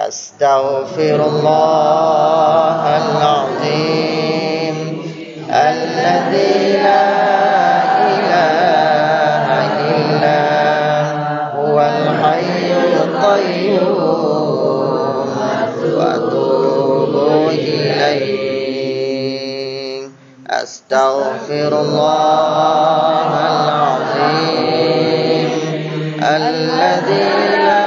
Astaghfirullahaladzim alladzi la ilaha illa huwal hayyul qayyum wa atubu ilaih. Astaghfirullahaladzim alladzi la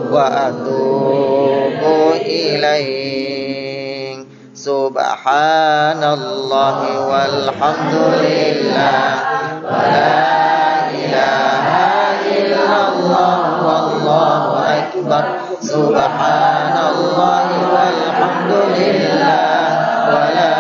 wa atubu ilaih. Subhanallahi walhamdulillah wa la ilaha illallah wallahu akbar. Subhanallahi walhamdulillah wa la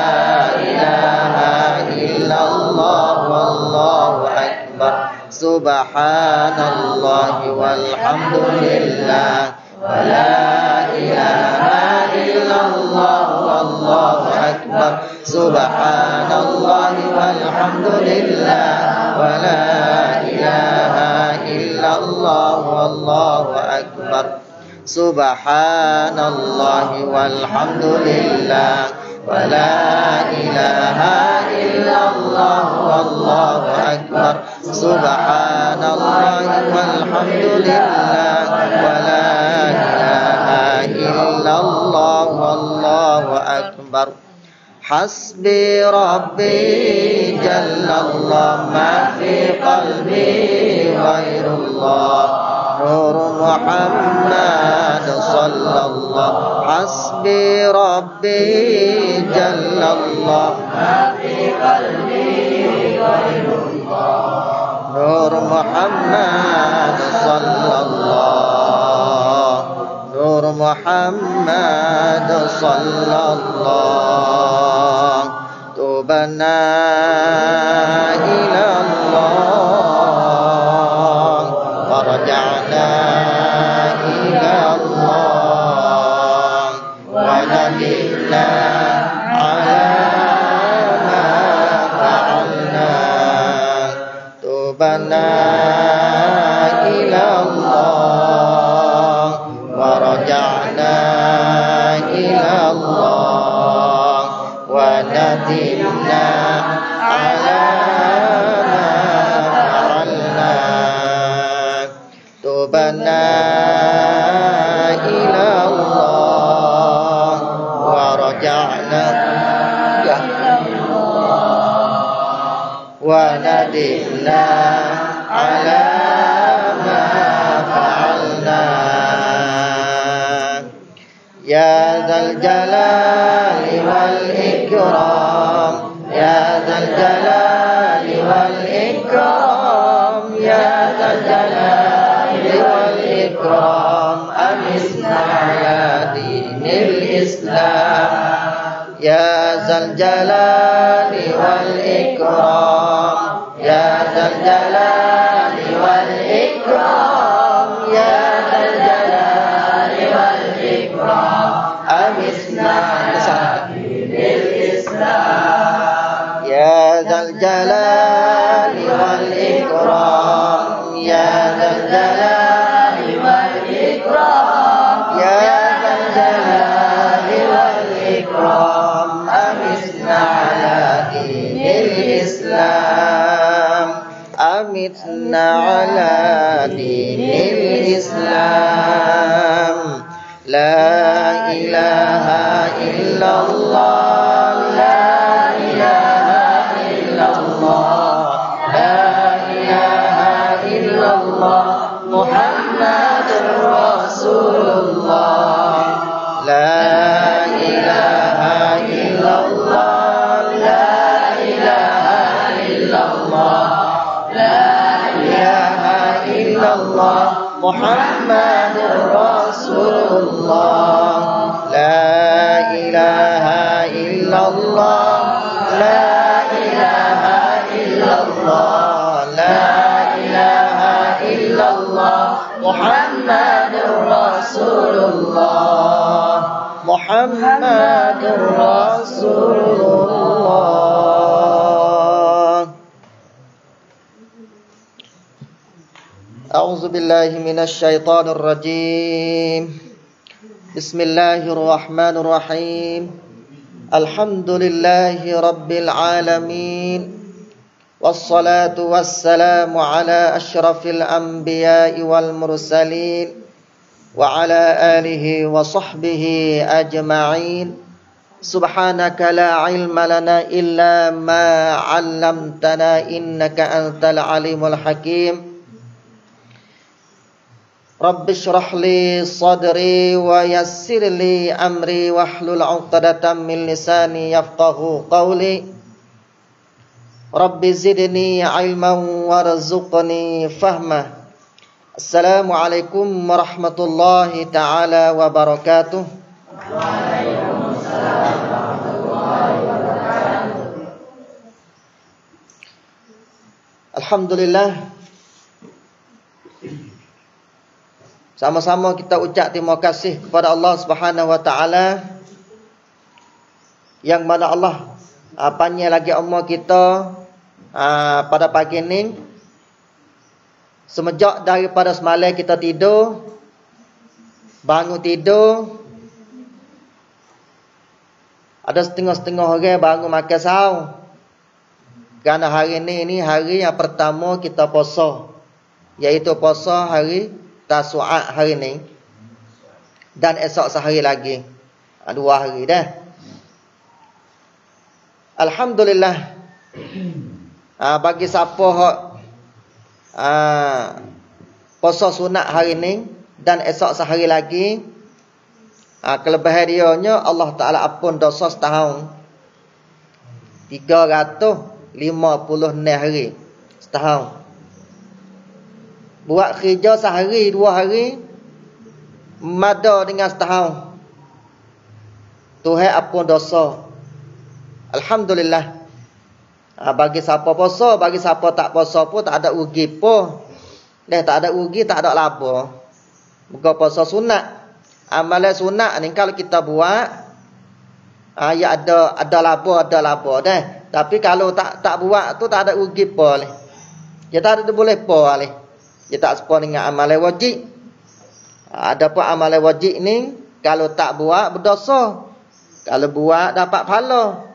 ilaha illallah wallahu akbar. Subhanallahi walhamdulillah wa la ilaha illallah wallahu akbar. Subhanallahi walhamdulillah wa la ilaha illallah wallahu akbar. Subhanallahi walhamdulillah wa la ilaha illallah wallahu akbar. Subhanallahi walhamdulillah wa la ilaha illallah wallahu akbar. Hasbi Rabbi Jallallah ma fi qalbi ghairullah Nur Muhammad sallallahu. Hasbi Rabbi Jallallah ma fi qalbi ghairullah Nur Muhammad sallallahu. Nur Muhammad sallallahu. Tubana ilallah wa raja'na ilallah wa nadimna ala ma fa'alna. Tubana ilallah wa raja'na ilallah wa nadimna ala ma fa'alna. Tubana ilallah wa raja'na wa nadimna ala ma fa'alna. Ya dzal jalali wal ikram, ya dzal jalali wal ikram, ya dzal jalali wal ikram. Amisna ala dinil Islam, ya dzal jalali wal ikram, ya dzal jalali wal ikram, ya dzal jalali wal ikram. Amisna ala dinil Islam, ya dzal jalali wal ikram, ya dzal jalali wal ikram, ya dzal jalali wal ikram. Amisna ala dinil Islam, amitna ala dinil Islam. La ilaha illallah, la ilaha illallah, la ilaha illallah. Muhammadur Rasulullah. La محمد رسول الله لا إله إلا الله لا إله إلا الله لا إله إلا الله محمد رسول الله محمد رسول الله. أعوذ بالله من الشيطان الرجيم. بسم الله الرحمن الرحيم. الحمد لله رب العالمين والصلاة والسلام على أشرف الأنبياء والمرسلين وعلى آله وصحبه أجمعين. سبحانك لا علم لنا إلا ما علمتنا إنك أنت العليم الحكيم. رب اشرح لي صدري ويسر لي أمري واحلل عقدة من لساني يفقه قولي. رب زدني علما وارزقني فهما. السلام عليكم ورحمة الله تعالى وبركاته. Waalaikumsalam warahmatullahi wabarakatuh. Alhamdulillah, sama-sama kita ucap terima kasih kepada Allah Subhanahu wa taala yang mana Allah panggil lagi umur kita pada pagi ini. Semenjak daripada semalam kita tidur, bangun tidur, ada setengah-setengah orang bangun makan sahur. Kerana hari ini hari yang pertama kita puasa, iaitu puasa hari Tasu'a hari ini, dan esok sehari lagi, 2 hari dah. Alhamdulillah, bagi siapa puasa sunat hari ini dan esok sehari lagi, kelebihan dianya Allah Ta'ala ampun dosa setahun 356 hari setahun. Buat kerja sehari 2 hari mada dengan setahun, Tuhan ampun dosa. Alhamdulillah. Bagi siapa puasa, bagi siapa tak puasa pun tak ada rugi pun. Tak ada rugi, tak ada laba. Bukan puasa sunat. Amalan sunat ni kalau kita buat, ya ada laba dah. Tapi kalau tak buat tu tak ada rugi pun. Ya tak ada boleh pun. Ya tak sepa dengan amalan wajib. Ada pun amalan wajib ni kalau tak buat berdosa, kalau buat dapat pahala.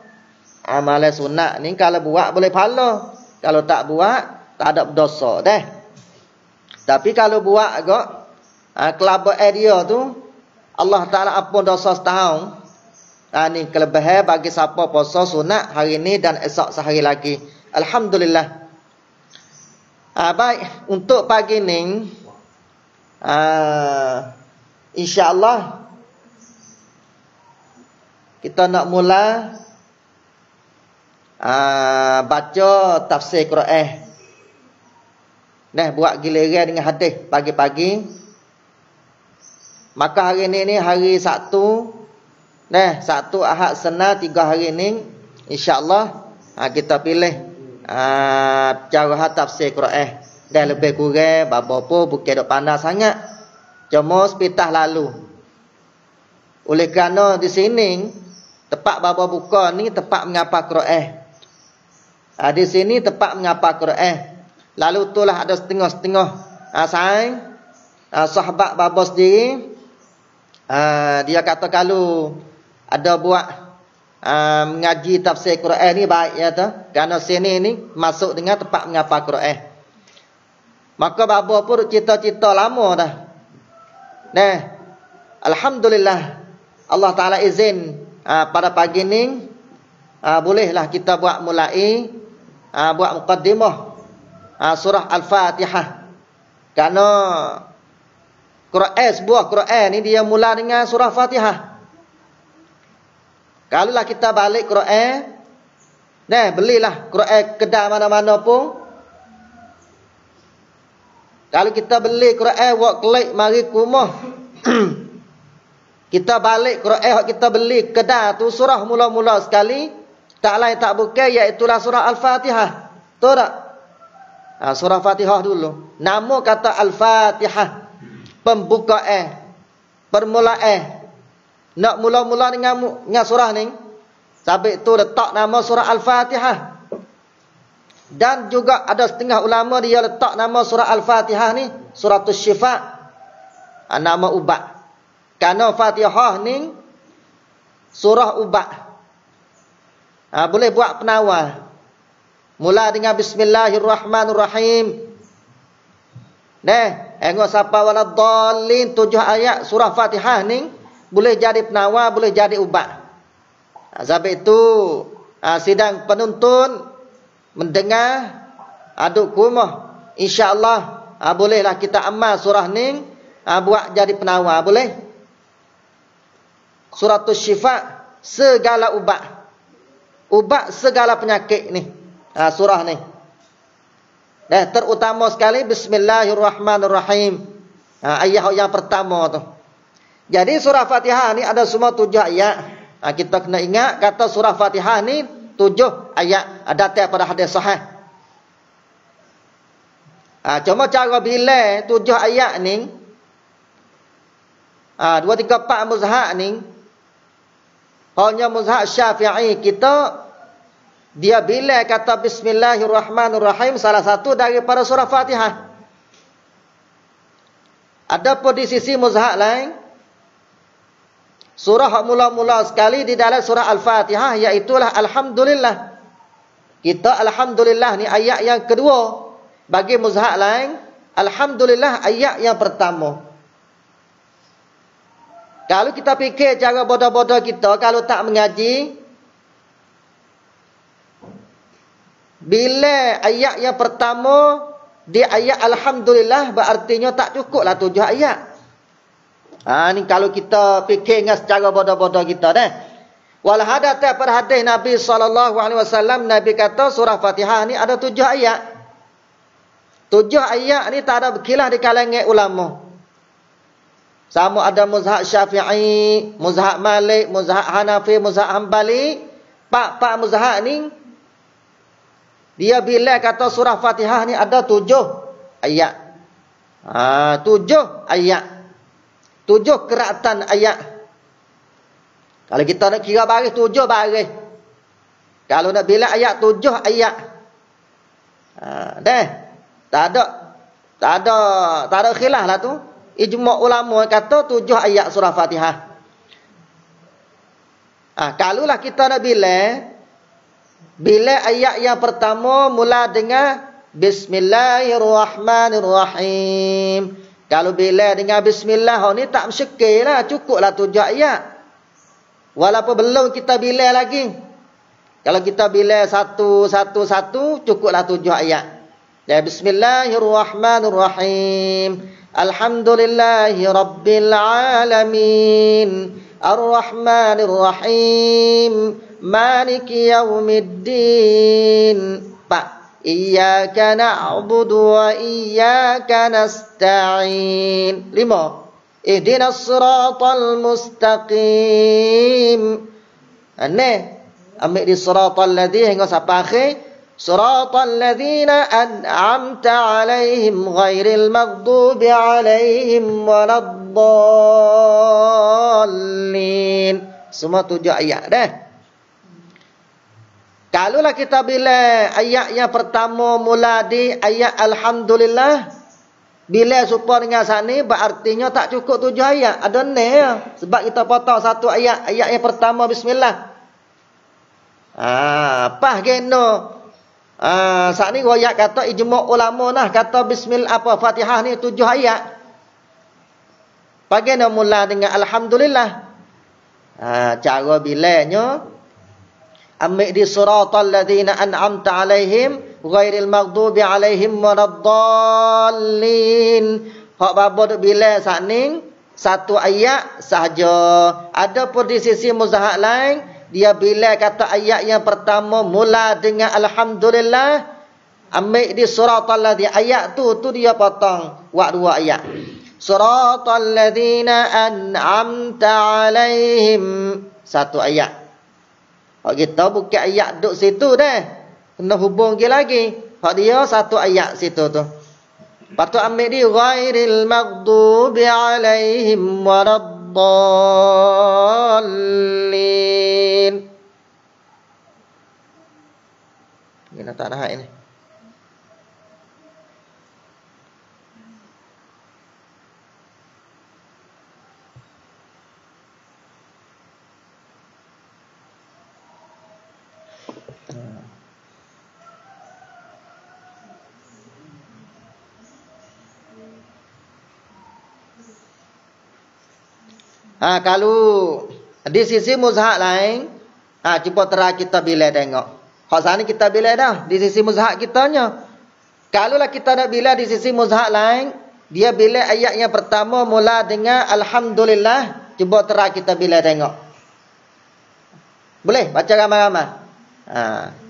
Amalan sunat ni kalau buat boleh pahala, kalau tak buat tak ada berdosa dah. Tapi kalau buat agak kelabak dia tu Allah Ta'ala ampun dosa setahun. Ni kelebihan bagi siapa puasa sunat hari ni dan esok sehari lagi. Alhamdulillah. Baik, untuk pagi ni insya-Allah kita nak mula baca tafsir Quran. Buat giliran dengan hadis pagi-pagi. Maka hari ni hari Sabtu. Sabtu, Ahad, Senin, 3 hari ni insya-Allah kita pilih cara tafsir Quran. Dan lebih kurang apa-apa bukan dok panas sangat. Cuma sepitah lalu. Oleh kerana di sini tempat baba buka ni tempat mengapa Quran. Di sini tempat mengapa Quran. Lalu itulah ada setengah-setengah sahabat baba sendiri, dia kata kalau ada buat mengaji tafsir Quran ni baik ya tu. Kerana sini ni masuk dengan tempat mengapa Quran. Maka baba pun cita-cita lama dah. Alhamdulillah Allah Ta'ala izin pada pagi ni bolehlah kita buat mulai buat muqaddimah surah Al-Fatihah. Kerana Quran, sebuah Quran ni dia mula dengan surah Fatihah. Kalaulah kita balik Quran, belilah Quran kedai mana-mana pun. Kalau kita beli Quran wak klik mari ke rumah. Kita balik Quran yang kita beli kedai tu surah mula-mula sekali, tak lain tak bukan iaitu surah Al-Fatihah. Tahu tak? Surah Fatihah dulu. Nama kata Al-Fatihah. Pembukaan. Permulaan. Nak mula-mula dengan surah ni. Sabit tu letak nama surah Al-Fatihah. Dan juga ada setengah ulama dia letak nama surah Al-Fatihah ni Suratul Syifa. Nama ubat. Kerana Fatihah ni surah ubat. Boleh buat penawar. Mula dengan Bismillahirrahmanirrahim. Engok siapa waladhdallin 7 ayat surah Fatihah ni boleh jadi penawar, boleh jadi ubat. Sebab itu sidang penuntun mendengar aduk kumah, insya-Allah bolehlah kita amal surah ni buat jadi penawar, boleh. Suratul Syifa segala ubat. Ubat segala penyakit ni. Surah ni. Terutama sekali Bismillahirrahmanirrahim. Ayat yang pertama tu. Jadi surah Fatihah ni ada semua 7 ayat. Kita kena ingat kata surah Fatihah ni 7 ayat. Datang pada hadis sahih. Cuma cara bila 7 ayat ni 2, 3, 4 muzhab ni hanya muzhab Syafi'i kita dia bila kata Bismillahirrahmanirrahim salah satu daripada surah Fatihah. Adapun di sisi muzhab lain surah mula-mula sekali di dalam surah Al-Fatihah iaitulah Alhamdulillah. Kita Alhamdulillah ni ayat yang kedua. Bagi muzhab lain Alhamdulillah ayat yang pertama. Kalau kita fikir cara bodoh-bodoh kita kalau tak mengaji, bila ayat yang pertama di ayat Alhamdulillah berartinya tak cukuplah 7 ayat. Ni kalau kita fikir dengan secara bodoh-bodoh kita dah. Wal hadatha pada hadis Nabi SAW, Nabi kata surah Fatihah ni ada 7 ayat. 7 ayat ni tak ada berkilah di kalangan ulama. Sama ada muzhab Syafi'i, muzhab Malik, muzhab Hanafi, muzhab Hanbali. Pak muzhab ni dia bila kata surah Fatihah ni ada 7 ayat. 7 ayat. 7 keratan ayat. Kalau kita nak kira baris 7 baris. Kalau nak bila ayat 7 ayat. Tak ada khilaf lah tu. Ijma' ulama kata 7 ayat surah Fatihah. Kalulah kita nak bila ayat yang pertama mula dengan Bismillahirrahmanirrahim. Kalau bila dengan Bismillah ni tak mesyekil lah, cukuplah 7 ayat. Walaupun belum kita bila lagi. Kalau kita bila satu cukuplah 7 ayat. Bismillahirrahmanirrahim. Alhamdulillahi Rabbil Alamin. Ar-Rahmanir-Rahim. Maliki Yawmiddin. Iyyaka na'budu wa iyyaka nasta'in. 5. Ihdinas siratal mustaqim. Ambil di siratal ladzi hingga sampai akhir. Siratal ladzina an'amta 'alaihim ghairil maghdubi 'alaihim waladdallin. Semua 7 ayat dah. Kalaulah kita bila ayat yang pertama mula di ayat Alhamdulillah, bila supaya dengan sini berartinya tak cukup 7 ayat. Ada ni ya. Sebab kita potong satu ayat yang pertama Bismillah. Apa geno? Saat ni royak kata ijma' ulama nah kata Bismillah Fatihah ni 7 ayat. Bagaimana mula dengan Alhamdulillah? Cara bilanya ambil di siratal ladzina an'amta 'alaihim ghairil maghdubi 'alaihim waladdallin. Hak babo duk bila saat ni satu ayat sahaja. Adapun di sisi muzahab lain dia bila kata ayat yang pertama mula dengan Alhamdulillah, ambil di suratal ladzi ayat tu dia potong buat 2 ayat. Suratal ladzina an'amta alaihim 1 ayat. Hak kita bukan ayat duk situ dah. Kena hubung lagi. Hak dia 1 ayat situ tu. Lepas tu ambil di ghairil maghdubi alaihim waladdallin. Ini tak ada ini. Kalau di sisi muzhab lain, cuba terang kita bila tengok. Hak sana kita bila dah di sisi muzhab kitanya. Kalaulah kita nak bila di sisi muzhab lain, dia bila ayat yang pertama mula dengan alhamdulillah, cuba terang kita bila tengok. Boleh baca ramai-ramai.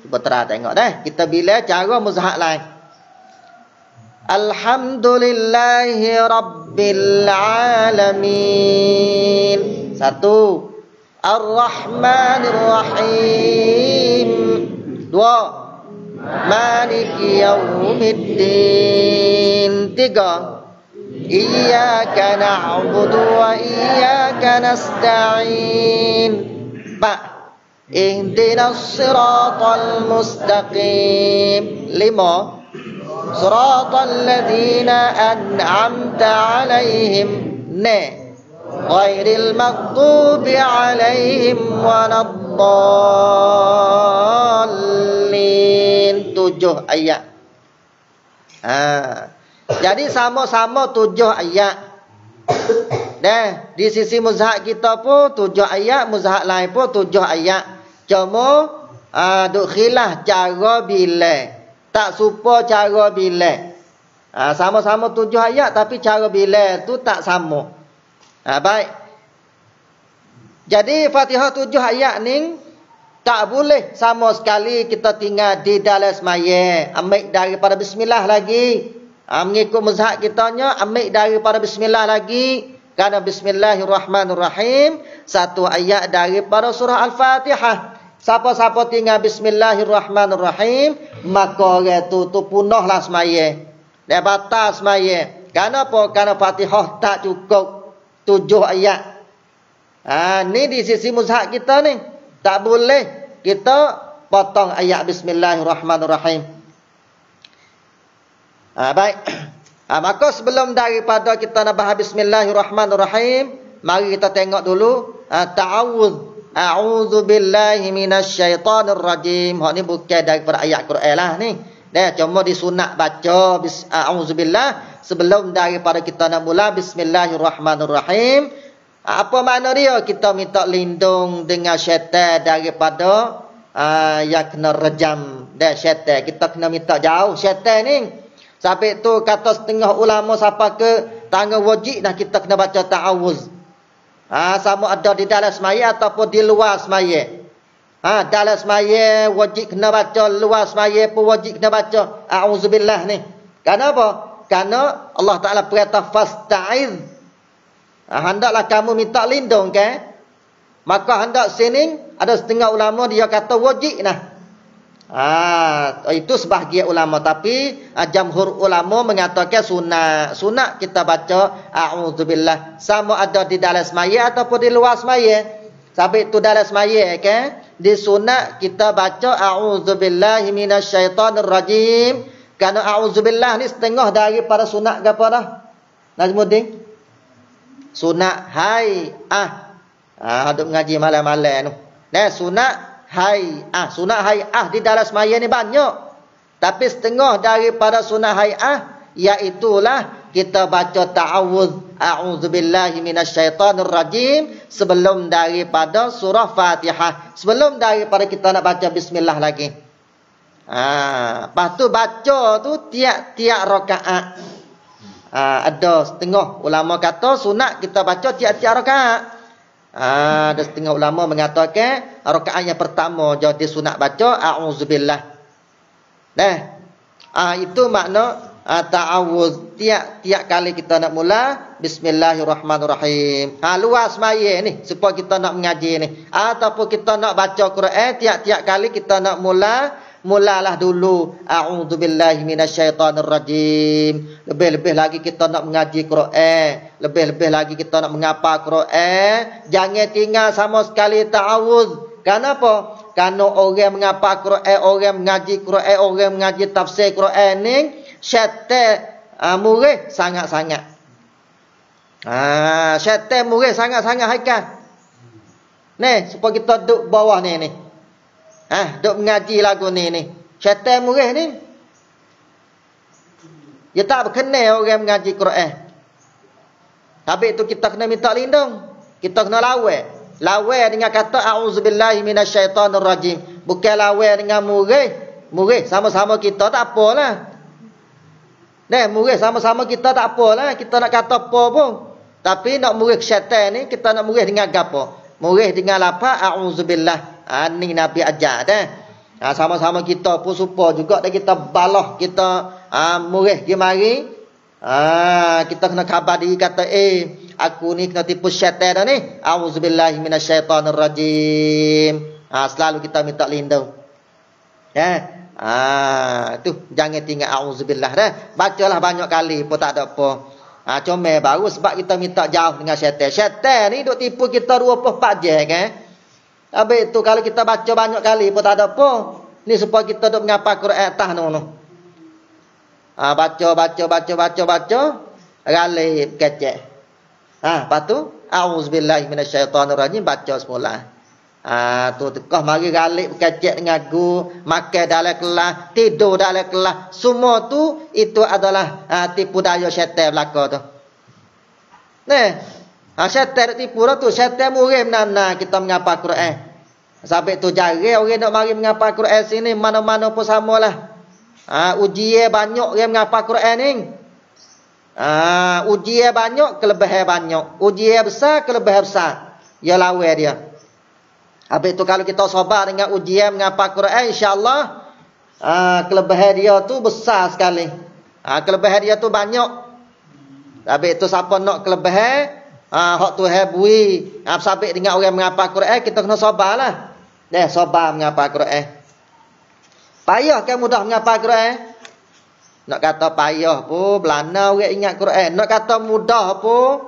Cuba terang tengok dah. Kita bila cara muzhab lain. Alhamdulillahi Rabbil Alamin. 1. Ar-Rahmanir Rahim. 2. Maliki Yawmiddin. 3. Iyyaka na'budu wa iyyaka nasta'in. 4. Ihdinas siratal mustaqim. 5. Suratal ladzina an'amta alaihim ghairil maghdubi alaihim waladdallin. 7 ayat. Jadi sama-sama 7 ayat. Di sisi muzhab kita pun 7 ayat, muzhab lain pun 7 ayat. Cuma duk khilaf cara bila. Tak serupa cara bila. Sama-sama 7 ayat tapi cara bila tu tak sama. Baik. Jadi Fatihah 7 ayat ni tak boleh sama sekali kita tinggal di dalam semaya. Ambil daripada bismillah lagi. Mengikut mazhab kitanya ambil daripada bismillah lagi. Kerana bismillahirrahmanirrahim 1 ayat daripada surah Al-Fatihah. Siapa-siapa tinggal bismillahirrahmanirrahim, maka orang tu punahlah semaya. Dia batal semaya. Kenapa? Kerana Fatihah tak cukup 7 ayat. Ni di sisi muzhab kita ni. Tak boleh kita potong ayat bismillahirrahmanirrahim. Baik. Maka sebelum daripada kita nak bahas bismillahirrahmanirrahim, mari kita tengok dulu ta'awudz. A'udzu billahi minasyaitonir rajim. Hak ni bukan daripada ayat Quran lah ni. Dia cuma disunat baca a'udzubillah sebelum daripada kita nak mula bismillahirrahmanirrahim. Apa makna dia? Kita minta lindung dengan syaitan daripada yang kena rejam dan syaitan. Kita kena minta jauh syaitan ni. Sampai tu kata setengah ulama siapa ke tangga wajib dah kita kena baca ta'awuz. Sama ada di dalam semaya ataupun di luar semaya. Dalam semaya wajib kena baca, luar semaya pun wajib kena baca a'udzubillah ni. Kenapa? Karena Allah Taala perintah fasta'iz. Hendaklah kamu minta lindung kan? Maka hendak sini ada setengah ulama dia kata wajib nah. Itu sebahagian ulama tapi jamhur ulama mengatakan sunat. Sunat kita baca a'udzubillah sama ada di dalam semaya ataupun di luar semaya. Sampai itu dalam semaya kan, di sunat kita baca a'udzubillahi minasyaitonir rajim. Kerana a'udzubillah ni setengah daripada sunat ke apa dah? Najmuddin. Sunat hai hadap ngaji malam-malam tu. Sunat sunat hay'ah di dalam semaya ni banyak. Tapi setengah daripada sunat hay'ah iaitulah kita baca ta'awudz a'udzubillahi minasyaitonir rajim sebelum daripada surah Fatihah. Sebelum daripada kita nak baca bismillah lagi. Lepas tu baca tu tiap-tiap rakaat. Ada setengah ulama kata sunat kita baca tiap-tiap rakaat. Ada setengah ulama mengatakan rakaat yang pertama jadi sunat baca a'udzubillah. Itu makna ta'awuz. Tiap kali kita nak mula bismillahirrahmanirrahim. Luas maya ni supaya kita nak mengaji ni. Ataupun kita nak baca Quran, tiap-tiap kali kita nak mulalah dulu a'udzubillahi minasyaitonirrajim. Lebih-lebih lagi kita nak mengaji Quran, lebih-lebih lagi kita nak menghafal Quran, jangan tinggal sama sekali ta'awuz. Kenapa? Kerana orang menghafal Quran, orang mengaji Quran, orang mengaji tafsir Quran ni syaitan murih sangat-sangat. Syaitan murih sangat-sangat haikal. Ni supaya kita duduk bawah ni. Duk mengaji lagu ni. Syaitan murih ni. Dia tak berkenal orang mengaji Quran. Habis tu kita kena minta lindung. Kita kena lawan. Lawan dengan kata a'udzubillahi minasyaitonirrajim. Bukan lawan dengan murih. Murih sama-sama kita tak apalah. Murih sama-sama kita tak apalah. Kita nak kata apa pun. Tapi nak murih syaitan ni, kita nak murih dengan gapo? Murih dengan lafaz a'udzubillah. Ni Nabi ajar dah. Sama-sama kita pun supaya juga dah kita balah, kita murih pergi mari. Kita kena khabar diri kata aku ni kena tipu syaitan dah ni. A'udzubillahi minasyaitonirrajim. Selalu kita minta lindung. Tu jangan tinggal a'udzubillah dah. Bacalah banyak kali pun tak ada apa. Comel baru sebab kita minta jauh dengan syaitan. Syaitan ni duk tipu kita 24 jam kan. Habis tu kalau kita baca banyak kali pun tak ada apa. Ni supaya kita duk menghafal Quran atas no. Baca. Galib kecek. Lepas tu a'udzubillahi minasyaitonirrajim baca semula. Tu tekah mari galib kecek dengan gu, makan dalam kelas, tidur dalam kelas. Semua tu itu adalah tipu daya syaitan belaka tu. Syaitan tipu dah tu, syaitan murih mana kita menghafal Quran. Sampai tu jarang orang nak mari menghafal Quran sini, mana-mana pun samalah. Ujian banyak orang menghafal Quran ni. Ujian banyak, kelebihan banyak. Ujian besar, kelebihan besar. Ya lawan dia. Habis tu kalau kita sabar dengan ujian menghafal Quran, insya-Allah kelebihan dia tu besar sekali. Kelebihan dia tu banyak. Habis tu siapa nak kelebihan, hak Tuhan bui, sabit dengan orang menghafal Quran, kita kena sabarlah. Sabar menghafal Quran. Payah kan mudah menghafal Quran? Nak kata payah pun belana orang ingat Quran. Nak kata mudah pun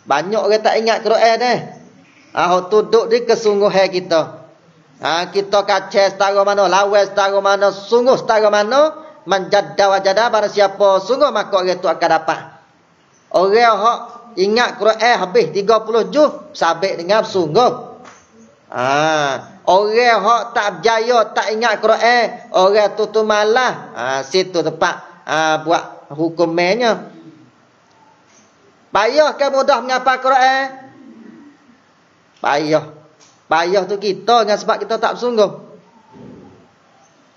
banyak orang tak ingat Quran dah. Hak tu duduk di kesungguhan kita. Kita kacau setara mana, lawan setara mana, sungguh setara mana, menjada wajada pada siapa sungguh maka orang tu akan dapat. Orang hak ingat Quran habis 30 juz sabit dengan sungguh. Orang hak tak berjaya tak ingat Quran, orang tu malah. Situ tempat buat hukumannya. Payah ke mudah menghafal Quran? Payah tu kita dengan sebab kita tak bersungguh.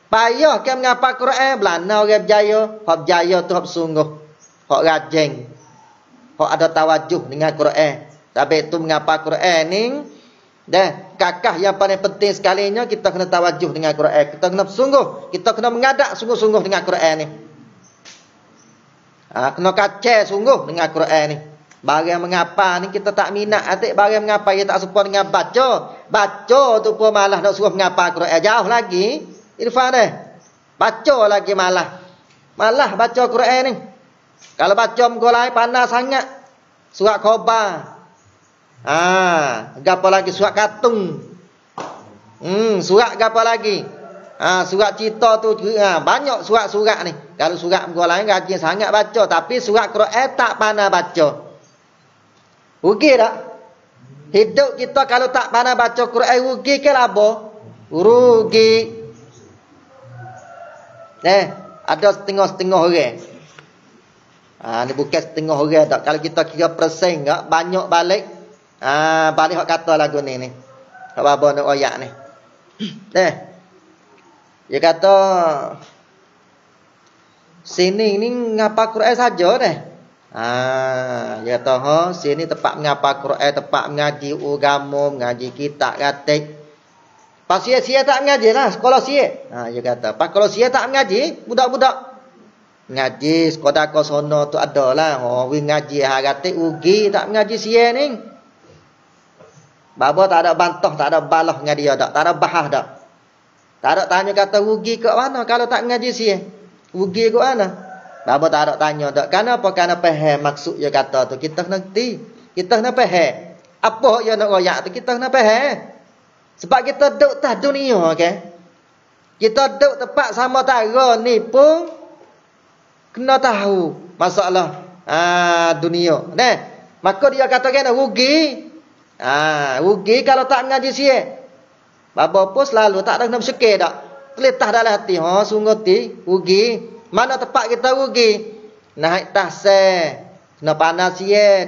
Payah kan menghafal Quran, belana orang berjaya. Hak berjaya tu hak bersungguh, hak rajin, hak ada tawajuh dengan Quran. Tapi tu menghafal Quran ni kakah yang paling penting sekalinya, kita kena tawajuh dengan Quran. Kita kena bersungguh, kita kena mengadak sungguh-sungguh dengan Quran ni. Kena kacau sungguh dengan Quran ni. Barang mengapa ni kita tak minat, atik barang mengapa ia tak serupa dengan baca. Baca tu pun malah nak suruh mengapa Quran. Jauh lagi, Irfan dah. Baca lagi malah. Malah baca Quran ni. Kalau baca muka lain panas sangat. Surat khabar. Gapo lagi surat katung. Surat gapo lagi? Surat cerita tu banyak surat-surat ni. Kalau surat muka lain rajin sangat baca, tapi surat Quran tak pandai baca. Rugi tak? Hidup kita kalau tak pandai baca Quran, rugi ke apa? Rugi. Ada setengah-setengah orang. Ni bukan setengah orang tak. Kalau kita kira persen tak, banyak balik. Balik hak kata lagu ni. Hak bapa nak oyak ni. Dia kata sini ni ngapa Quran saja dah. Dia kata sini tempat mengapa Quran, tempat mengaji agama, mengaji kitab katik. Pas sia-sia tak mengaji lah sekolah sia. Dia kata, pas kalau sia tak mengaji, budak-budak ngaji sekolah ko sono tu ada lah. We ngaji harate ugi tak mengaji sia ni. Babo tak ada bantah, tak ada balah dengan dia tak ada bahas dak. Tak ada tanya kata ugi ke mana kalau tak mengaji sia. Ugi ke mana? Babo tak ada tanya dak. Kenapa? Karena faham maksud dia kata tu kita ngerti. Kita nak faham. Apa yang nak royak tu kita nak faham. Sebab kita duduk atas dunia, okey. Kita duduk tempat sama tara ni pun kena tahu masalah dunia. Nah, maka dia katakan rugi. Rugi kalau tak mengaji sia. Bapa pun selalu tak ada nak bersyukur dak. Terletah dalam hati, sungguh ti rugi. Mana tempat kita rugi? Naik taseh, kena panas sia,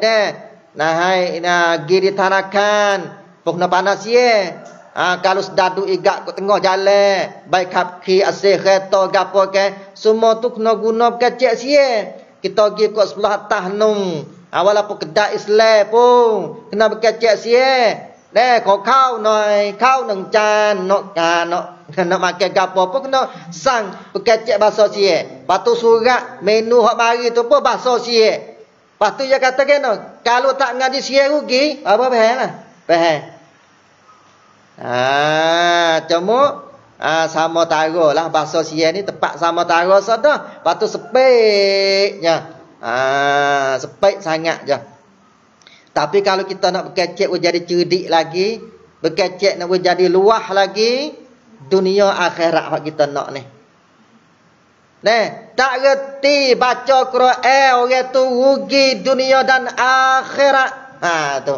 naik giri tanakan, pun kena panas sia. Kalau sedadu igak ke tengah jalan, baik kapki, asih, kereta, gapo ke, semua tu kena guna kecek sia. Kita pergi ke sebelah atas nung. Walaupun kedai Islam pun kena berkecek sia. Kau nang can, nak makan gapo pun kena sang berkecek bahasa sia. Patu surat menu hak mari tu pun bahasa sia. Patu dia kata kena, kalau tak ngaji sia rugi, apa faham lah? Faham. Cuma sama tara lah bahasa sia ni tepat sama tara sadah. Patu sepiknya. Sepik sangat je. Tapi kalau kita nak berkecek jadi cerdik lagi, berkecek nak jadi luah lagi, dunia akhirat hak kita nak ni. Tak reti baca Quran orang tu rugi dunia dan akhirat. Tu.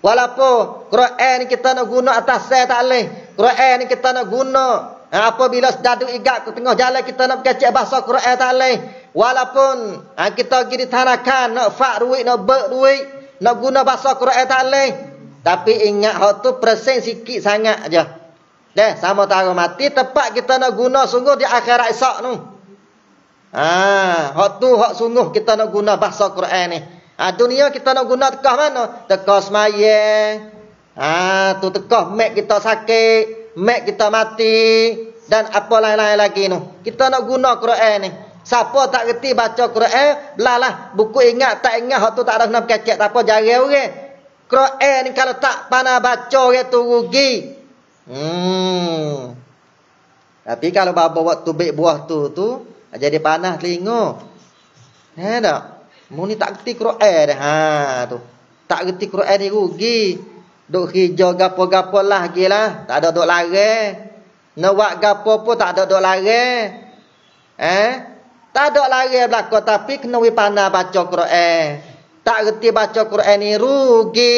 Walaupun Quran ni kita nak guna atas saya tak boleh. Quran ni kita nak guna apabila sedadu igak ke tengah jalan kita nak berkecek bahasa Quran tak boleh. Walaupun kita pergi ditanakan nak fak duit, nak ber duit, nak guna bahasa Quran tak boleh. Tapi ingat hak tu persen sikit sangat aja. Sama tara mati tepat kita nak guna sungguh di akhirat esok tu. Hak tu hak sungguh kita nak guna bahasa Quran ni. Dunia kita nak guna tekah mana? Tekah semayang. Tu tekah mek kita sakit, mek kita mati dan apa lain-lain lagi tu. Kita nak guna Quran ni. Siapa tak reti baca Quran, belalah buku ingat tak ingat hak tu tak ada kena berkecek tak apa jarang orang. Quran ni kalau tak pandai baca orang tu rugi. Tapi kalau bapa waktu baik buah tu jadi panas telinga. Tak? Mu ni tak reti Quran dah. Tu. Tak reti Quran ni rugi. Duk hijau gapo-gapo lah gilah, tak ada duk larang. Nak buat gapo pun tak ada duk larang. Tak ada larang belaka tapi kena we pandai baca Quran. Tak reti baca Quran ni rugi.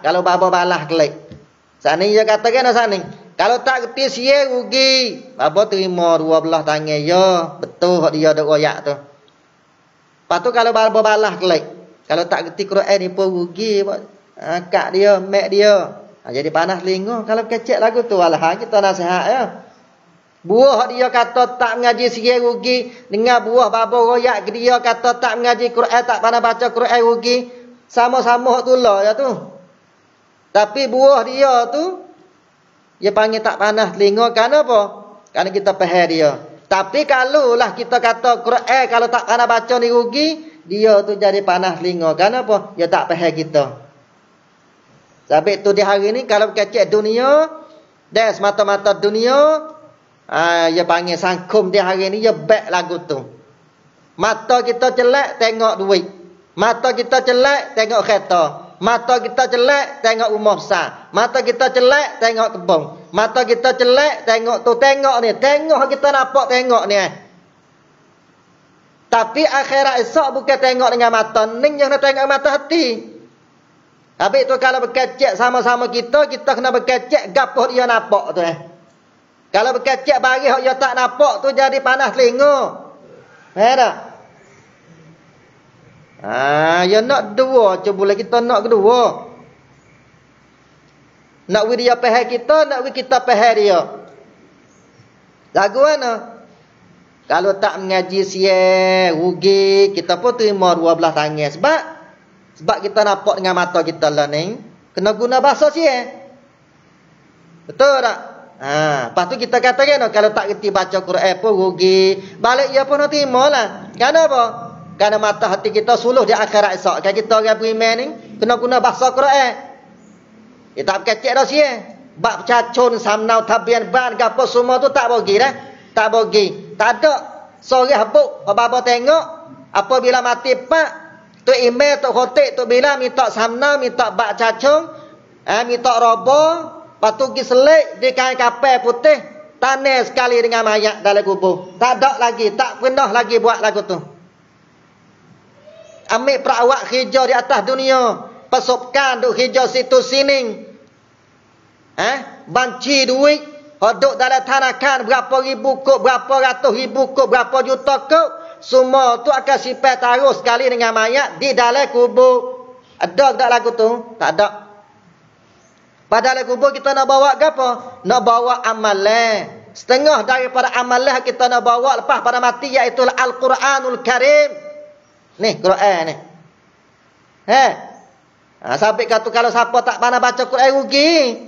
Kalau bapa balah kelik. Sani dia katakan sani. Kalau tak reti sia rugi. Bapa terima 12 tangan ya. Betul hak dia dak royak tu. Lepas tu kalau bapa balah kelik. Kalau tak reti Quran ni pun rugi. Kak dia, mek dia. Jadi panas telinga. Kalau kecek lagu tu alah kita nasihat ya. Buah dia kata tak mengaji sia rugi. Dengar buah bapa royak ke dia kata tak mengaji Quran, tak pandai baca Quran rugi. Sama-sama tu lah ya tu. Tapi buah dia tu dia panggil tak panas telinga. Kenapa? Kerana kita faham dia. Tapi kalau lah kita kata Quran kalau tak pandai baca ni rugi, dia tu jadi panas telinga. Kenapa? Dia tak faham kita. Sebab itu di hari ni kalau kecek dunia, dan semata-mata dunia, dia panggil sangkum di hari ni, dia back lagu tu. Mata kita jelek, tengok duit. Mata kita jelek, tengok kereta. Mata kita jelek, tengok rumah besar. Mata kita jelek, tengok kebun. Mata kita jelek, tengok tu, tengok ni. Tengok kita nampak tengok ni. Tapi akhirat esok bukan tengok dengan mata ning, yang nak tengok mata hati. Habis tu kalau berkecek sama-sama kita kena berkecek gapo dia nampak tu. Kalau berkecek bagi hak dia tak nampak tu jadi panas telinga. Tak? Ya nak dua, cuba kita nak kedua. Nak we dia faham kita, nak we kita faham dia. Lagu mana? Kalau tak mengaji sia, rugi, kita pun terima 12 tangan sebab kita nampak dengan mata kita lah ni. Kena guna bahasa sia. Betul tak? Lepas tu kita katakan kalau tak reti baca Quran pun rugi. Balik ia pun nak terima lah. Kenapa? Kerana mata hati kita suluh di akhirat esok. Kan kita orang beriman ni kena guna bahasa Quran. Dia tak kecek dah sia. Bab cacun, samnau, tabian, ban, gapo semua tu tak bagi dah. Tak bagi. Tak ada sore habuk. Apa-apa tengok. Apabila mati pak. Tu email, tu khotik, tu bila minta samnau, minta bab cacun. Minta robo. Lepas tu pergi selik di kain kapal putih. Tanah sekali dengan mayat dalam kubur. Tak ada lagi. Tak pernah lagi buat lagu tu. Ambil perawak hijau di atas dunia. Pesupkan duk hijau situ sining. Banci duit. Duduk dalam tanakan berapa ribu kub, berapa ratus ribu kub, berapa juta kub. Semua tu akan simpan taruh sekali dengan mayat di dalam kubur. Ada tak lagu tu? Tak ada. Padahal kubur kita nak bawa ke apa? Nak bawa amalan. Setengah daripada amalan kita nak bawa lepas pada mati iaitu Al-Quranul Karim. Ni Quran ni. Sampai kata kalau siapa tak pandai baca Quran rugi.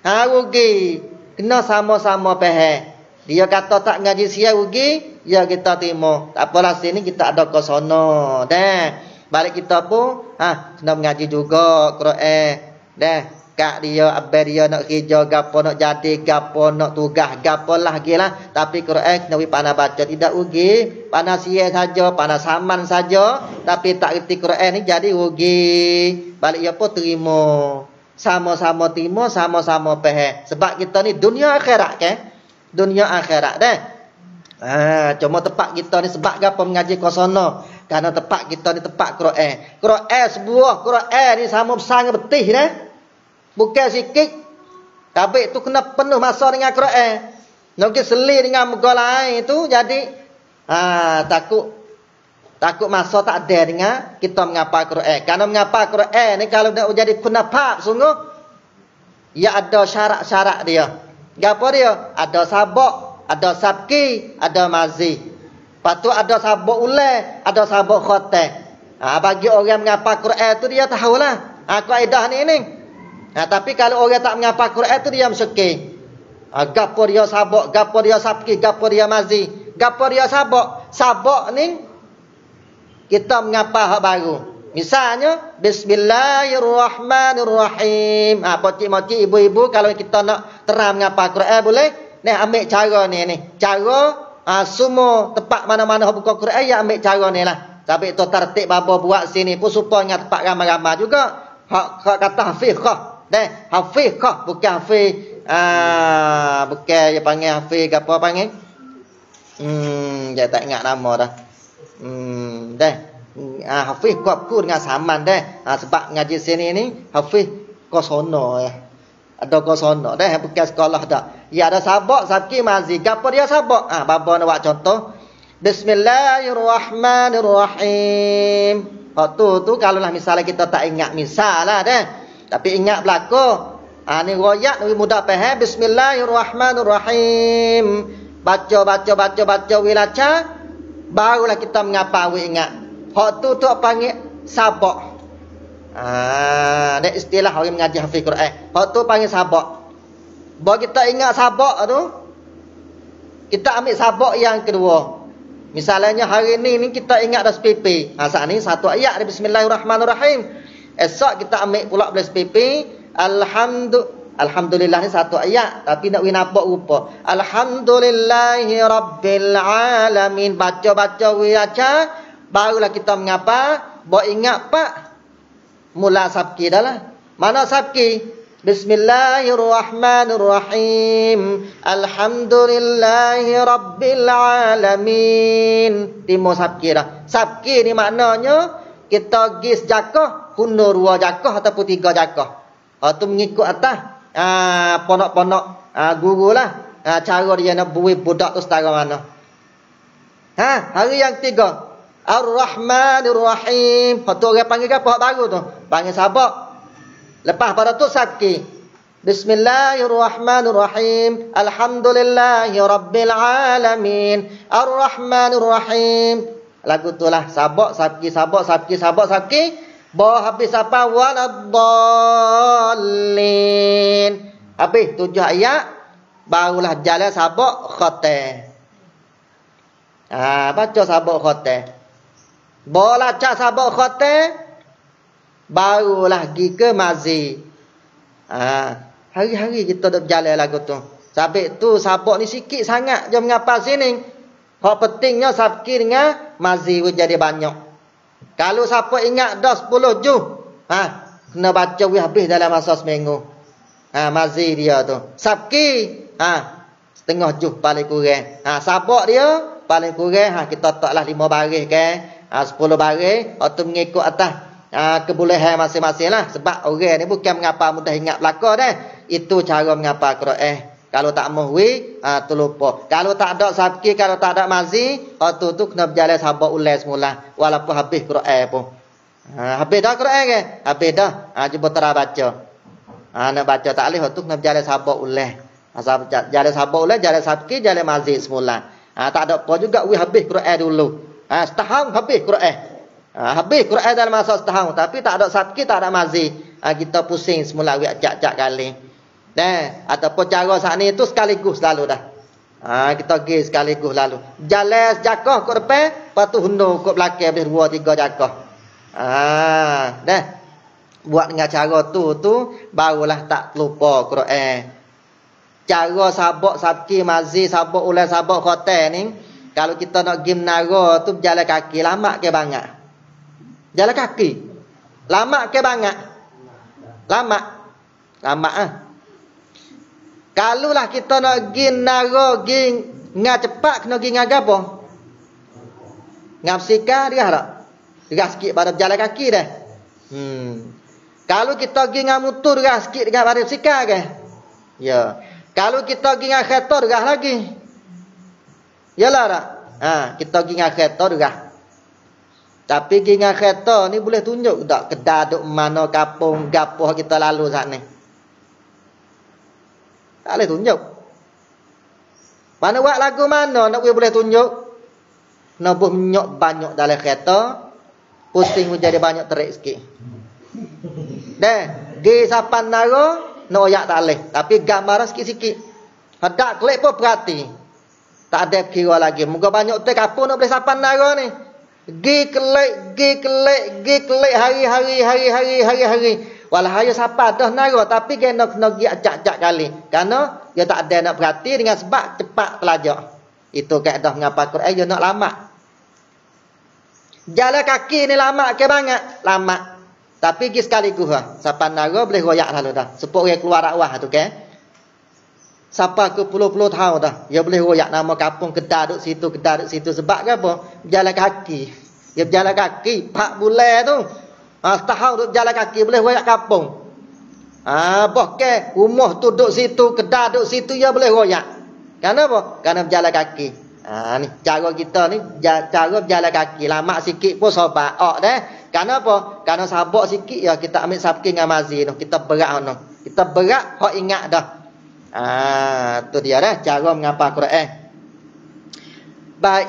Rugi. Kena sama-sama faham. Dia kata tak ngaji sia rugi, ya kita terima. Tak apalah sini kita ada ke sono. Dah. Balik kita pun kena mengaji juga Quran. Dah. Kak dia, abang dia nak kerja gapo, nak jadi gapo, nak tugas gapo lah gilah. Tapi Quran kena pandai baca, tidak rugi. Pandai sia saja, pandai saman saja, tapi tak reti Quran ni jadi rugi. Balik dia pun terima. Sama-sama terima, sama-sama faham. Sebab kita ni dunia akhirat kan? Dunia akhirat dah. Cuma tempat kita ni sebab gapo mengaji ke sono. Karena tempat kita ni tempat Quran. Quran sebuah Quran ni sama besar dengan betih dah. Bukan sikit. Tapi tu kena penuh masa dengan Quran. Nak pergi selir dengan muka lain tu jadi takut masa tak ada dengan kita menghafal Quran. Kerana menghafal Quran ni kalau nak jadi kunafah sungguh ia ada syarat-syarat dia. Gapo dia? Ada sabak, ada sabki, ada mazi. Lepas tu ada sabak ulai, ada sabak khotam. Bagi orang menghafal Quran tu dia tahulah kaedah ni. Tapi kalau orang tak menghafal Quran tu dia mesti. Gapo dia sabak, gapo dia sabki, gapo dia mazi, gapo dia sabak. Sabak ni kita menghafal hak baru. Misalnya Bismillahirrahmanirrahim. Pocik-pocik ibu-ibu kalau kita nak terang menghafal Quran boleh. Ni ambil cara ni. Cara semua tempat mana-mana buka Quran ya ambil cara ni lah. Tapi tu tertib baba buat sini pun supaya tempat ramai-ramai juga. Hak kata hafiqah. Hafiqah bukan hafiz. Bukan dia panggil hafiz ke apa panggil? Dia tak ingat nama dah. Hafiz kuatku dengan saman dah. Sebab ngaji sini ni hafiz kosono ya. Ada kosono dah bukan sekolah dah. Ya ada sabak, sabki, mazi. Gapo dia sabak? Baba nak buat contoh. Bismillahirrahmanirrahim. Tu kalau lah misalnya kita tak ingat misal lah dah. Tapi ingat belaka. Ni royak lebih mudah faham. Bismillahirrahmanirrahim. Baca wilaca. Barulah kita mengapa ingat. Hak tu panggil sabak. Ni istilah orang mengaji hafiz Quran. Hak tu panggil sabak. Bahawa kita ingat sabak tu. Kita ambil sabak yang kedua. Misalnya hari ni kita ingat dah SPP. Saat ni satu ayat dari Bismillahirrahmanirrahim. Esok kita ambil pula belas PP. Alhamdulillah ni satu ayat. Tapi nak nampak rupa. Alhamdulillahi Rabbil Alamin. Baca-baca wiyaca. Barulah kita mengapa. Bawa ingat pak. Mula sabki dah lah. Mana sabki? Bismillahirrahmanirrahim. Alhamdulillahi Rabbil Alamin. Timur sabki dah. Sabki ni maknanya kita gis jakah. Hunur 2 jakah ataupun 3 jakah. Tu mengikut atas ponok-ponok guru lah. Cara dia nak buih budak tu setara mana. Hari yang 3 Ar-Rahmanir-Rahim. Tu orang panggil apa hak baru tu? Panggil sabak. Lepas pada tu sabki. Bismillahirrahmanirrahim. Alhamdulillahi Rabbil Alamin. Ar-Rahmanir-Rahim. Lagu tu lah sabak, sabki, sabak, sabki, sabak, sabki. Bawa habis apa? Waladdallin. Habis 7 ayat barulah jalan sabak khatam. Baca sabak khatam. Bola cak sabak khatam barulah pergi ke masjid. Hari-hari kita duk berjalan lagu tu. Sabit tu sabak ni sikit sangat je mengapa sini. Hak pentingnya sabki dengan masjid jadi banyak. Kalau siapa ingat dah 10 juz, kena baca habis dalam masa seminggu. Masjid dia tu. Sabki, setengah juz paling kurang. Sabak dia paling kurang kita taklah 5 baris ke, 10 baris, atau mengikut atas kebolehan masing-masing lah. Sebab orang ni bukan mengapa mudah ingat belaka dah. Itu cara mengapa Quran. Kalau tak muhwi, tu lupa. Kalau tak ada sabki, kalau tak ada mazi, tu kena berjalan sabak ulai semula. Walaupun habis Quran pun. Habis dah Quran ke? Habis dah. Cuba terah baca. Nak baca tak boleh, tu kena berjalan sabak ulai. Jalan sabak ulai, jalan sabki, jalan mazi semula. Tak ada apa juga, habis Quran dulu. Setahun habis Quran. Habis Quran dalam masa setahun. Tapi tak ada sabki, tak ada mazi. Kita pusing semula, acak-acak kali. Ataupun cara saat ni tu sekaligus lalu dah. Kita pergi sekaligus lalu. Jalan jakah ke depan, lepas tu hundur ke belakang boleh 2-3 jakah. Buat dengan cara tu barulah tak lupa Quran. Cara sabak sabki mazi sabak ulai sabak khatam ni, kalau kita nak pergi menara tu berjalan kaki lama ke banyak. Jalan kaki lama ke banyak. Lama Kalulah kita nak pergi naro, pergi ngah cepat, kena pergi ngah apa? Ngah bersika, dia tak? Dia sikit pada berjalan kaki dah. Kalau kita pergi ngah motor, dia sikit dengan pada bersika ke? Ya. Kalau kita pergi ngah kereta, dia lagi. Yalah tak? Kita pergi ngah kereta, dia. Tapi pergi ngah kereta ni boleh tunjuk tak? Kedai duk mana, kapung, gapoh kita lalu saat ni. Tak boleh tunjuk. Mana buat lagu mana nak boleh tunjuk? Nak minyak banyak dalam kereta, pusing jadi banyak terik sikit. Di sapan naro, nak oyak tak boleh. Tapi gambar sikit-sikit. Hadak klik pun perhati. Tak ada kira lagi. Moga banyak tu kapur nak boleh sapan naro ni. Gi klik hari-hari. Walau siapa dah naro tapi kena pergi acak-acak kali. Kerana dia tak ada nak perhati dengan sebab cepat pelajar. Itu kaedah mengapa Quran dia nak lama. Jalan kaki ni lama ke banyak? Lama. Tapi pergi sekaligus siapa naro boleh royak lalu dah. Sepuluh orang keluar dakwah tu ke. Siapa ke puluh-puluh tahun dah. Dia boleh royak nama kampung kedai duk situ sebab apa? Jalan kaki. Dia berjalan kaki 4 bulan tu. Setahun duduk jalan kaki boleh royak kampung. Bahkan rumah tu duduk situ, kedai duduk situ dia boleh royak. Kenapa? Kerana berjalan kaki. Ni cara kita ni cara berjalan kaki. Lama sikit pun sobat dah. Kenapa? Kerana sabak sikit ya kita ambil sabki dengan mazi tu. Kita berat tu. Kita berat hok ingat dah. Tu dia dah cara mengapa Quran. Baik,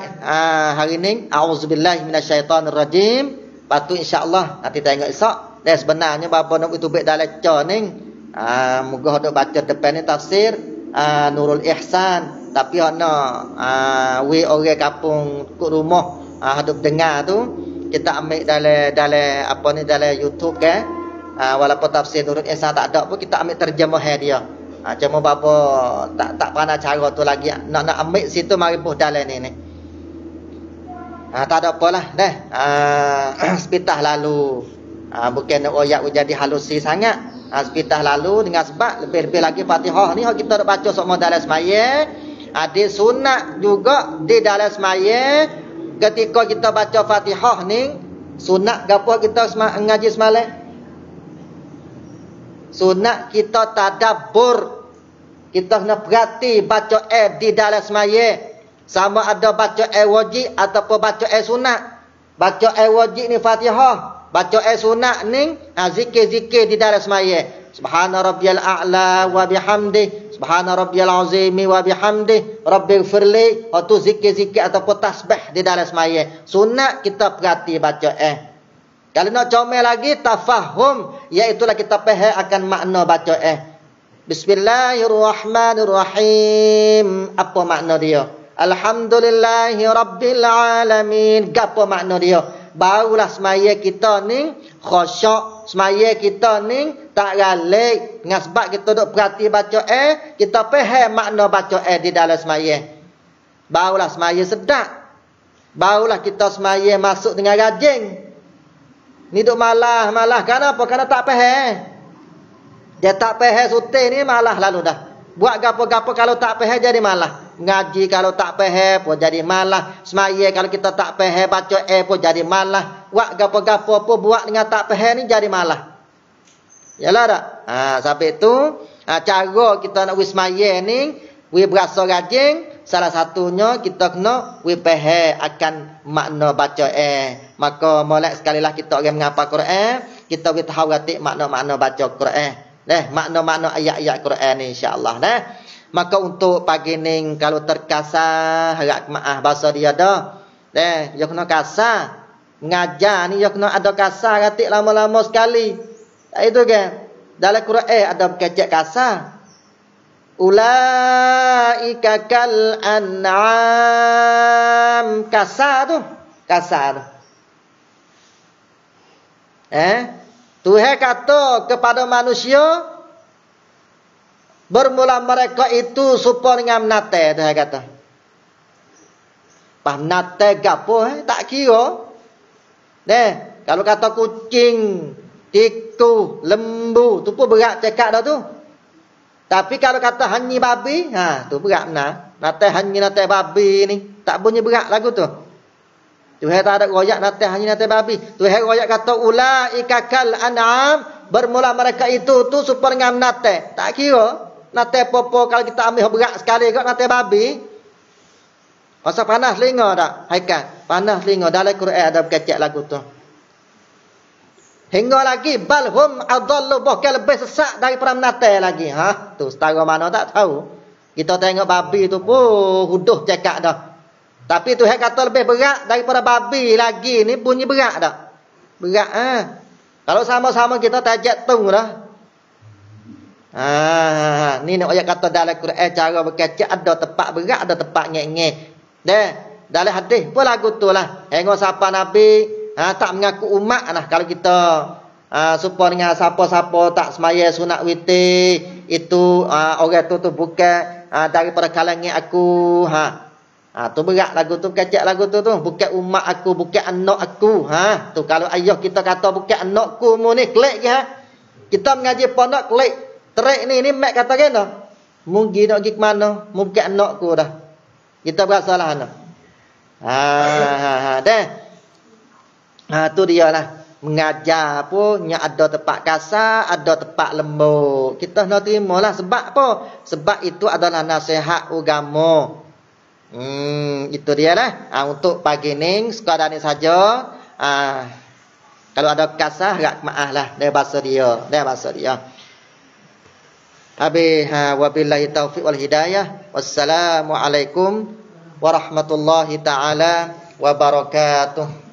hari ni auzubillahi minasyaitonirrajim. Patu insya-Allah nanti tengok esok. Dan sebenarnya bapa nak itu baik dalam lecture ni. Moga hok baca depan ni tafsir Nurul Ihsan. Tapi hok nak orang kampung kat rumah hadap dengar tu kita ambil dalam apa ni dalam YouTube ke. Walaupun tafsir Nurul Ihsan tak ada pun kita ambil terjemahan dia. Cuma bapa tak pandai cara tu lagi. Nak ambil situ mari buh dalam ni. Tak ada apalah dah. Sepitah lalu. Bukan nak oyak jadi halusi sangat. Sepitah lalu dengan sebab lebih-lebih lagi Fatihah ni kita nak baca semua dalam semaya. Ada sunat juga di dalam semaya. Ketika kita baca Fatihah ni, sunat gapo kita ngaji semalam? Sunat kita tadabbur. Kita kena perhati baca di dalam semaya. Sama ada baca wajib ataupun baca sunat. Baca wajib ni Fatihah. Baca sunat ni zikir-zikir di dalam semaya. Subhana rabbiyal a'la wa bihamdi. Subhana rabbiyal azimi wa bihamdi. Rabbighfirli. Itu zikir-zikir ataupun tasbih di dalam semaya. Sunat kita perhati baca Kalau nak comel lagi tafahum, iaitulah kita faham akan makna baca Bismillahirrahmanirrahim. Apa makna dia? Alhamdulillahi rabbil alamin. Apa makna dia? Barulah semaya kita ni khusyuk, semaya kita ni tak galik. Dengan sebab kita duk perhati baca kita faham makna baca di dalam semaya. Barulah semaya sedap. Barulah kita semaya masuk dengan rajin. Ni duk malah kenapa? Kerana tak faham. Dia tak faham sutin ni malah lalu dah. Buat gapo-gapo kalau tak faham jadi malah. Ngaji kalau tak faham pun jadi malah. Semaya kalau kita tak faham baca pun jadi malah. Buat gapo-gapo pun buat dengan tak faham ni jadi malah. Yalah tak? Sampai tu cara kita nak wismaya ni berasa rajin. Salah satunya kita kena faham akan makna baca Maka molek sekali lah kita orang menghafal Quran, kita tahu rati makna-makna baca Quran. Makna-makna ayat-ayat Quran ni insya-Allah Maka untuk pagi ni kalau terkasar harap maaf bahasa dia dah. Dia kena kasar. Mengajar ni dia kena ada kasar ratik lama-lama sekali. Itu kan. Dalam Quran ada berkecek kasar. Ulaika kal an'am. Kasar tu. Tuhan kata kepada manusia, bermula mereka itu supaya dengan menate. Tuhan kata. Pas menate gapo tak kira. Kalau kata kucing, tikus, lembu, tu pun berat cakap dah tu. Tapi kalau kata hanyi babi, tu berat benar. Nate babi ni tak bunyi berat lagu tu. Tuhan tak ada royak hanyi nate babi. Tuhan royak kata ulaika kal an'am, bermula mereka itu tu supaya dengan nate. Tak kira nate popo kalau kita ambil berat sekali kau nate babi. Masa panas telinga tak? Haikal, panas telinga dalam Quran ada berkecek lagu tu. Hingga lagi balhum adallu bahkan lebih sesak daripada menate lagi. Tu setara mana tak tahu. Kita tengok babi tu pun huduh cakap dah. Tapi Tuhan kata lebih berat daripada babi lagi ni bunyi berat dah. Berat Kalau sama-sama kita tajak tung dah. Ni nak ayat kata dalam Quran cara berkecek ada tempat berat ada tempat ngek-ngek. Dalam hadis pun lagu tu lah. Hingga siapa Nabi tak mengaku umat lah kalau kita supaya dengan siapa-siapa tak semaya sunat witir itu orang tu bukan daripada kalangan aku tu berat lagu tu kecek lagu tu bukan umat aku bukan anak aku tu kalau ayah kita kata bukan anakku mu ni klik ke kita mengaji pondok klik terik ni mak kata kena mungkin nak pergi ke mana bukan anakku dah kita berasalah tu dia lah. Mengajar pun ada tempat kasar, ada tempat lembut. Kita nak terima lah. Sebab apa? Sebab itu adalah nasihat agama. Itu dia lah. Untuk pagi ni, sekadar ni saja. Kalau ada kasar, agak maaf lah. Dia bahasa dia. Habis, wabillahi taufiq wal hidayah. Wassalamualaikum warahmatullahi ta'ala wabarakatuh.